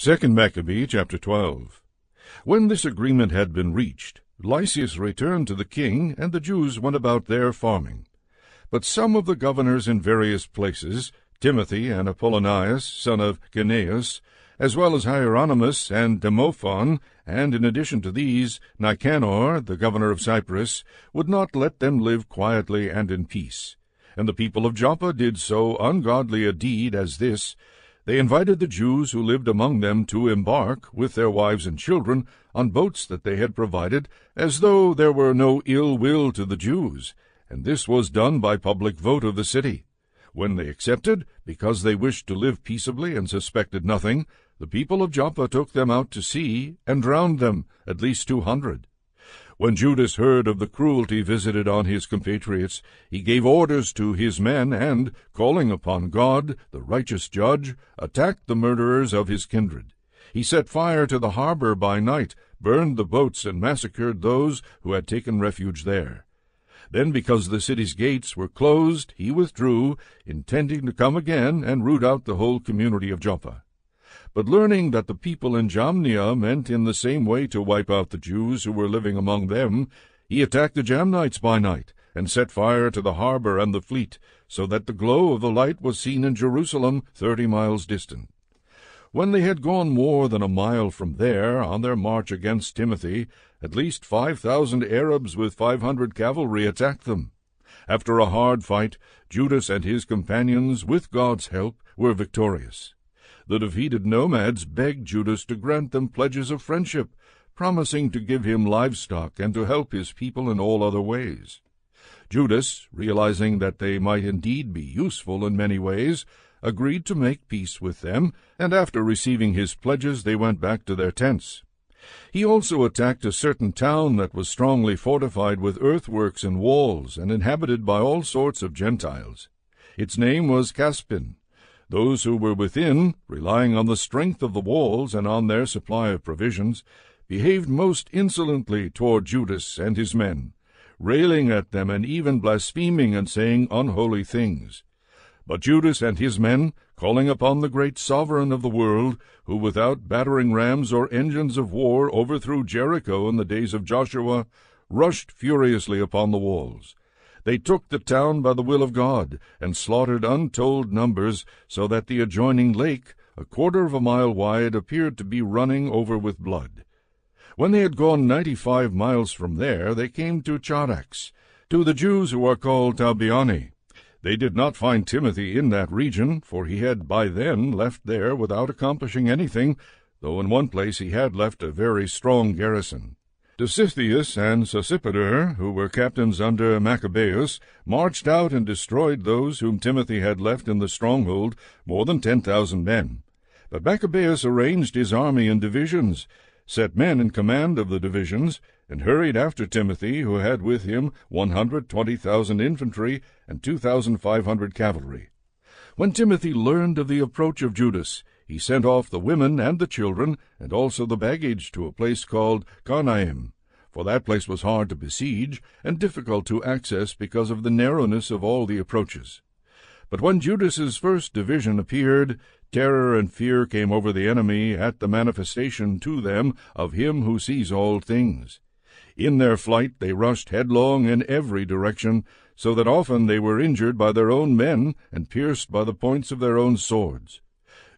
2 Maccabees chapter 12. When this agreement had been reached, Lysias returned to the king, and the Jews went about their farming. But some of the governors in various places, Timothy and Apollonius, son of Gennaeus, as well as Hieronymus and Demophon, and in addition to these, Nicanor, the governor of Cyprus, would not let them live quietly and in peace. And the people of Joppa did so ungodly a deed as this. They invited the Jews who lived among them to embark, with their wives and children, on boats that they had provided, as though there were no ill will to the Jews, and this was done by public vote of the city. When they accepted, because they wished to live peaceably and suspected nothing, the people of Joppa took them out to sea, and drowned them, at least 200. When Judas heard of the cruelty visited on his compatriots, he gave orders to his men, and, calling upon God, the righteous judge, attacked the murderers of his kindred. He set fire to the harbor by night, burned the boats, and massacred those who had taken refuge there. Then, because the city's gates were closed, he withdrew, intending to come again and root out the whole community of Joppa. But learning that the people in Jamnia meant in the same way to wipe out the Jews who were living among them, he attacked the Jamnites by night, and set fire to the harbor and the fleet, so that the glow of the light was seen in Jerusalem 30 miles distant. When they had gone more than a mile from there, on their march against Timothy, at least 5,000 Arabs with 500 cavalry attacked them. After a hard fight, Judas and his companions, with God's help, were victorious. The defeated nomads begged Judas to grant them pledges of friendship, promising to give him livestock and to help his people in all other ways. Judas, realizing that they might indeed be useful in many ways, agreed to make peace with them, and after receiving his pledges they went back to their tents. He also attacked a certain town that was strongly fortified with earthworks and walls, and inhabited by all sorts of Gentiles. Its name was Caspin. Those who were within, relying on the strength of the walls and on their supply of provisions, behaved most insolently toward Judas and his men, railing at them and even blaspheming and saying unholy things. But Judas and his men, calling upon the great sovereign of the world, who without battering rams or engines of war overthrew Jericho in the days of Joshua, rushed furiously upon the walls. They took the town by the will of God, and slaughtered untold numbers, so that the adjoining lake, 1/4 mile wide, appeared to be running over with blood. When they had gone 95 miles from there, they came to Charax, to the Jews who are called Tabiani. They did not find Timothy in that region, for he had by then left there without accomplishing anything, though in one place he had left a very strong garrison. Dositheus and Sosipater, who were captains under Maccabees, marched out and destroyed those whom Timothy had left in the stronghold, more than 10,000 men. But Maccabees arranged his army in divisions, set men in command of the divisions, and hurried after Timothy, who had with him 120,000 infantry and 2,500 cavalry. When Timothy learned of the approach of Judas, he sent off the women and the children, and also the baggage, to a place called Carnaim, for that place was hard to besiege, and difficult to access because of the narrowness of all the approaches. But when Judas's first division appeared, terror and fear came over the enemy at the manifestation to them of him who sees all things. In their flight they rushed headlong in every direction, so that often they were injured by their own men and pierced by the points of their own swords.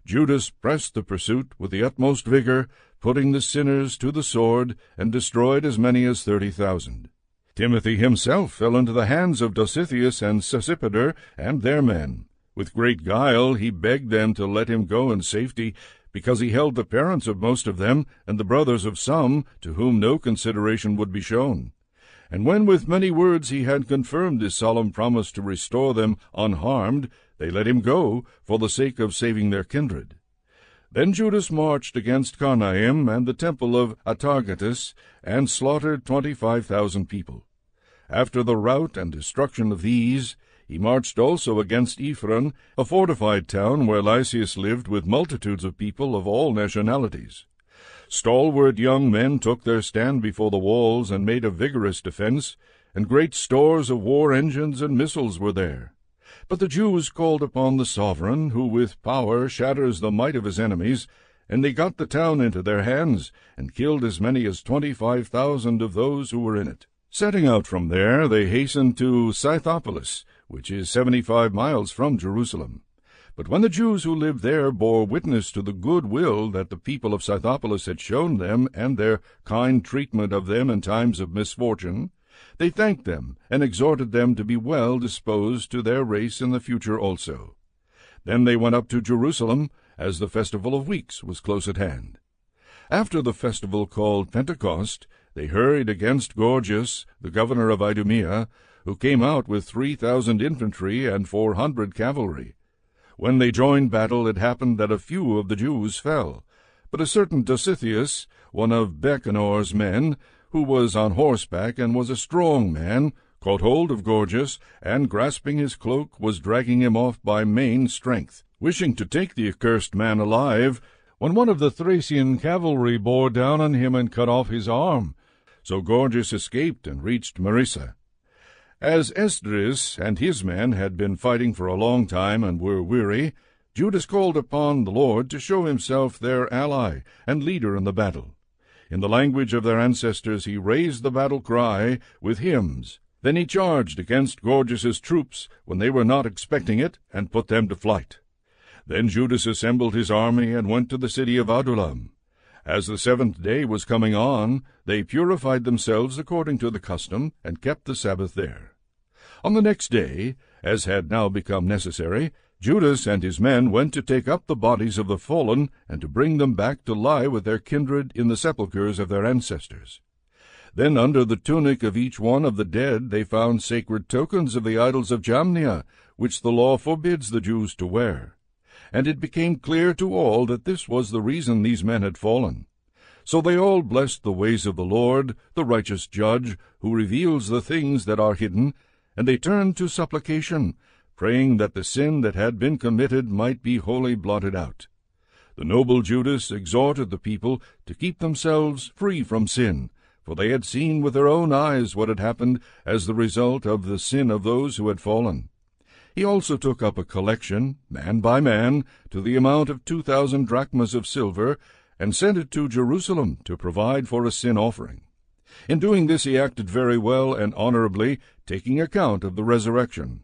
Judas pressed the pursuit with the utmost vigor, putting the sinners to the sword, and destroyed as many as 30,000. Timothy himself fell into the hands of Dositheus and Sosipater and their men. With great guile he begged them to let him go in safety, because he held the parents of most of them, and the brothers of some, to whom no consideration would be shown. And when with many words he had confirmed his solemn promise to restore them unharmed, they let him go, for the sake of saving their kindred. Then Judas marched against Carnaim and the temple of Atargatis, and slaughtered 25,000 people. After the rout and destruction of these, he marched also against Ephron, a fortified town where Lysias lived with multitudes of people of all nationalities. Stalwart young men took their stand before the walls and made a vigorous defense, and great stores of war engines and missiles were there. But the Jews called upon the sovereign, who with power shatters the might of his enemies, and they got the town into their hands, and killed as many as 25,000 of those who were in it. Setting out from there, they hastened to Scythopolis, which is 75 miles from Jerusalem. But when the Jews who lived there bore witness to the good will that the people of Scythopolis had shown them, and their kind treatment of them in times of misfortune, they thanked them, and exhorted them to be well disposed to their race in the future also. Then they went up to Jerusalem, as the festival of weeks was close at hand. After the festival called Pentecost, they hurried against Gorgias, the governor of Idumea, who came out with 3,000 infantry and 400 cavalry. When they joined battle, it happened that a few of the Jews fell. But a certain Dositheus, one of Bechenor's men, who was on horseback and was a strong man, caught hold of Gorgias, and grasping his cloak was dragging him off by main strength, wishing to take the accursed man alive, when one of the Thracian cavalry bore down on him and cut off his arm. So Gorgias escaped and reached Marissa. As Esdras and his men had been fighting for a long time and were weary, Judas called upon the Lord to show himself their ally and leader in the battle. In the language of their ancestors he raised the battle cry with hymns. Then he charged against Gorgias's troops when they were not expecting it, and put them to flight. Then Judas assembled his army and went to the city of Adullam. As the 7th day was coming on, they purified themselves according to the custom, and kept the Sabbath there. On the next day, as had now become necessary, Judas and his men went to take up the bodies of the fallen, and to bring them back to lie with their kindred in the sepulchres of their ancestors. Then under the tunic of each one of the dead they found sacred tokens of the idols of Jamnia, which the law forbids the Jews to wear. And it became clear to all that this was the reason these men had fallen. So they all blessed the ways of the Lord, the righteous judge, who reveals the things that are hidden, and they turned to supplication, praying that the sin that had been committed might be wholly blotted out. The noble Judas exhorted the people to keep themselves free from sin, for they had seen with their own eyes what had happened as the result of the sin of those who had fallen. He also took up a collection, man by man, to the amount of 2,000 drachmas of silver, and sent it to Jerusalem to provide for a sin offering. In doing this he acted very well and honorably, taking account of the resurrection.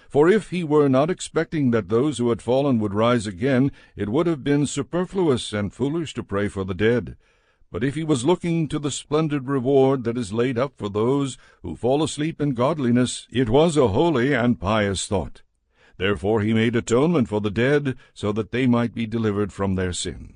For if he were not expecting that those who had fallen would rise again, it would have been superfluous and foolish to pray for the dead. But if he was looking to the splendid reward that is laid up for those who fall asleep in godliness, it was a holy and pious thought. Therefore he made atonement for the dead, so that they might be delivered from their sin.